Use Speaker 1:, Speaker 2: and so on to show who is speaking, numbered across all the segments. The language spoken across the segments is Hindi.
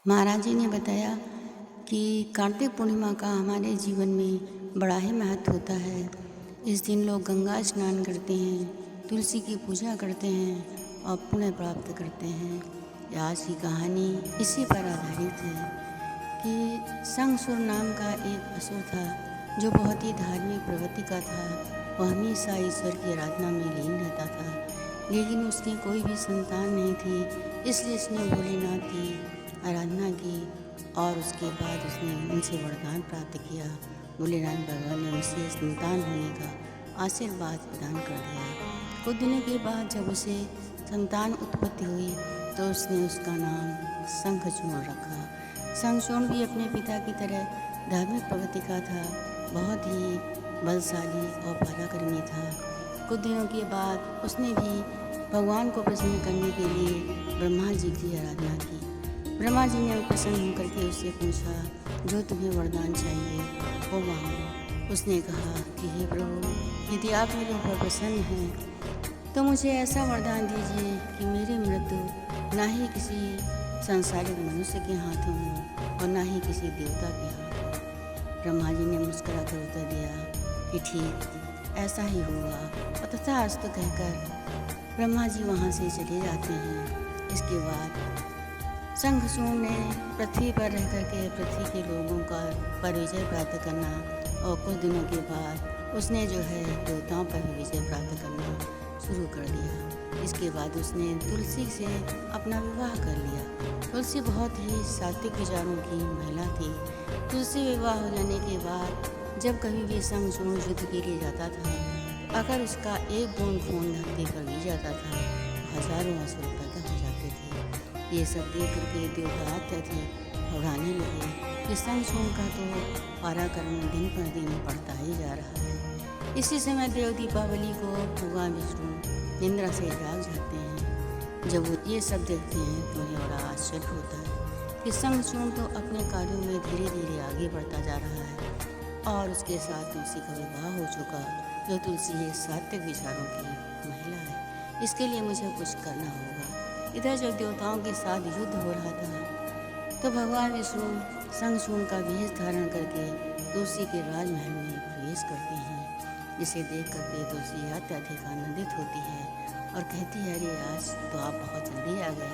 Speaker 1: महाराज जी ने बताया कि कार्तिक पूर्णिमा का हमारे जीवन में बड़ा ही महत्व होता है। इस दिन लोग गंगा स्नान करते हैं, तुलसी की पूजा करते हैं और पुण्य प्राप्त करते हैं। आज की कहानी इसी पर आधारित है कि शंखचूड़ नाम का एक असुर था जो बहुत ही धार्मिक प्रवृत्ति का था। वह हमेशा ईश्वर की आराधना में लीन रहता था, लेकिन उसकी कोई भी संतान नहीं थी। इसलिए उसने भोलेनाथ की आराधना की और उसके बाद उसने उनसे वरदान प्राप्त किया। भोलेनाथ बाबा ने उसे संतान होने का आशीर्वाद प्रदान कर दिया। कुछ दिनों के बाद जब उसे संतान उत्पत्ति हुई तो उसने उसका नाम शंखचूड़ रखा। शंखचूड़ भी अपने पिता की तरह धार्मिक प्रवृत्ति का था, बहुत ही बलशाली और पराक्रमी था। कुछ दिनों के बाद उसने भी भगवान को प्रसन्न करने के लिए ब्रह्मा जी की आराधना की। ब्रह्मा जी ने प्रसन्न होकर के उससे पूछा, जो तुम्हें वरदान चाहिए वो मांगो। उसने कहा कि हे प्रभु, यदि आप मेरे ऊपर प्रसन्न हैं तो मुझे ऐसा वरदान दीजिए कि मेरी मृत्यु ना ही किसी सांसारिक मनुष्य के हाथों हो और ना ही किसी देवता के हाथ। ब्रह्मा जी ने मुस्कुरा कर उत्तर दिया कि ठीक ऐसा ही होगा, और तथास्तु कहकर ब्रह्मा जी वहाँ से चले जाते हैं। इसके बाद शंखचूड़ ने पृथ्वी पर रह करके पृथ्वी के लोगों का पर विजय प्राप्त करना और कुछ दिनों के बाद उसने जो है देवताओं पर भी विजय प्राप्त करना शुरू कर दिया। इसके बाद उसने तुलसी से अपना विवाह कर लिया। तुलसी बहुत ही सात्विक विचारों की महिला थी। तुलसी विवाह हो जाने के बाद जब कभी भी शंखचूड़ युद्ध के लिए जाता था, अगर उसका एक बूंद खून धरती पर गिर जाता था, हजारों असुर पैदा हो जाते थे। ये सब देख करके देवता अत्यधिक घबराने लगे कि शंखचूड़ का तो पराक्रम दिन पर दिन बढ़ता ही जा रहा है। इसी समय देव दीपावली को भगवान विष्णु निंद्रा से जाग जाते हैं। जब वो ये सब देखते हैं तो उन्हें बड़ा आश्चर्य होता है कि शंखचूड़ तो अपने कार्यों में धीरे धीरे आगे बढ़ता जा रहा है और उसके साथ तुलसी का विवाह हो चुका। जो तुलसी एक सात्विक विचारों की महिला है, इसके लिए मुझे कुछ करना होगा। इधर जब देवताओं के साथ युद्ध हो रहा था तो भगवान विष्णु शंखचूड़ का वेश धारण करके तुलसी के राजमहल में प्रवेश करते हैं, जिसे देख करके तुलसी अत्यधिक आनंदित होती है और कहती है, अरे आज तो आप बहुत जल्दी आ गए,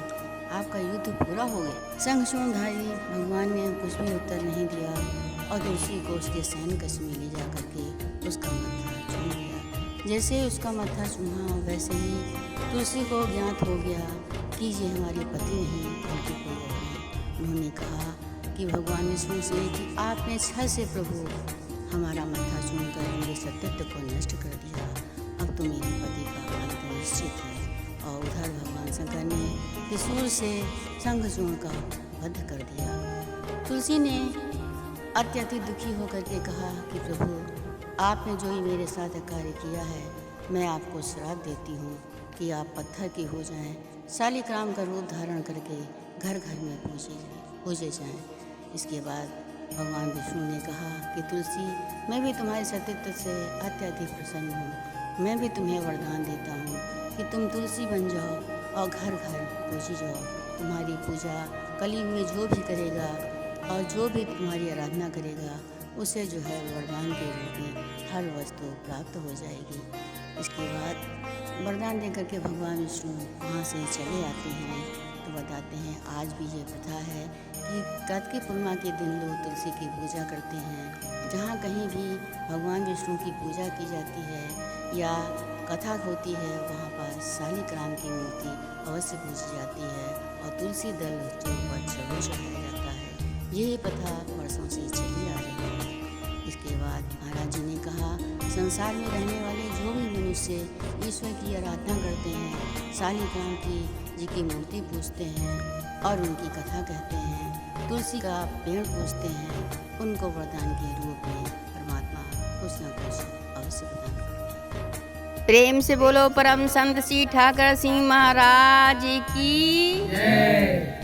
Speaker 1: आपका युद्ध पूरा हो गया। शंखचूड़धारी भगवान ने कुछ भी उत्तर नहीं दिया और तुलसी को उसके शयन कक्ष में ले जा करके उसका मत्था चूम लिया। जैसे उसका मत्था चूमा वैसे ही तुलसी को ज्ञात हो गया कि ये हमारे पति नहीं, उनकी कोई और नहीं। उन्होंने कहा कि भगवान विष्णु से कि आपने छल से प्रभु हमारा मत्था चूमकर मेरे सत्यत्व को नष्ट कर दिया, अब तो मेरे पति का अंत निश्चित है। और उधर भगवान शंकर ने त्रिशूल से शंखचूड़ का वध कर दिया। तुलसी ने अत्यधिक दुखी होकर के कहा कि प्रभु, आपने जो ही मेरे साथ कार्य किया है, मैं आपको श्राप देती हूँ कि आप पत्थर के हो जाएं, शालिग्राम का रूप धारण करके घर घर में पूजे जाएं। इसके बाद भगवान विष्णु ने कहा कि तुलसी, मैं भी तुम्हारे सत्यत्व से अत्यधिक प्रसन्न हूँ। मैं भी तुम्हें वरदान देता हूँ कि तुम तुलसी बन जाओ और घर घर पूजी जाओ। तुम्हारी पूजा कलयुग में जो भी करेगा और जो भी तुम्हारी आराधना करेगा उसे जो है वरदान के रूप में हर वस्तु प्राप्त हो जाएगी। इसके बाद वरदान दे करके भगवान विष्णु वहाँ से चले आते हैं। तो बताते हैं आज भी ये प्रथा है कि कार्तिक पूर्णिमा के दिन लोग तुलसी की पूजा करते हैं। जहाँ कहीं भी भगवान विष्णु की पूजा की जाती है या कथा होती है, वहाँ पर शालिग्राम की मूर्ति अवश्य पूजी जाती है और तुलसी दल चौक पर जरूर चढ़ाया जाता है। यही प्रथा वर्षों से चली आ रही है। इसके बाद महाराज जी ने कहा, संसार में रहने वाले जो भी मनुष्य ईश्वर की आराधना करते हैं, शालिग्राम जी की मूर्ति पूजते हैं और उनकी कथा कहते हैं, तुलसी का पेड़ पूजते हैं, उनको वरदान के रूप में परमात्मा कुछ न कुछ अवश्य प्रदान करते हैं।
Speaker 2: प्रेम से बोलो परम संत श्री ठाकर सिंह महाराज की जय।